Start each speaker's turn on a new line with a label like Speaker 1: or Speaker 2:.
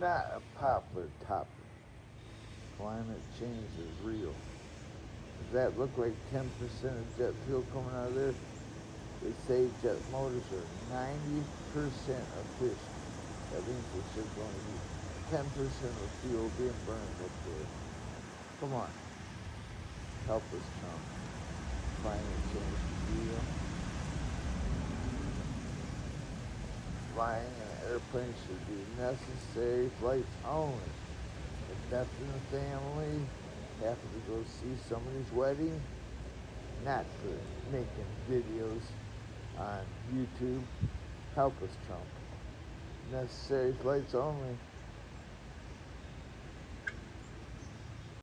Speaker 1: not a popular topic. Climate change is real. Does that look like 10% of jet fuel coming out of there? They say jet motors are 90% efficient. That means there should only be 10% of fuel being burned up there. Come on. Help us, Trump. Climate change is real. Flying in an airplane should be necessary flights only. If that's in the family, happen to go see somebody's wedding, not for making videos on YouTube. Help us, Trump. Necessary flights only.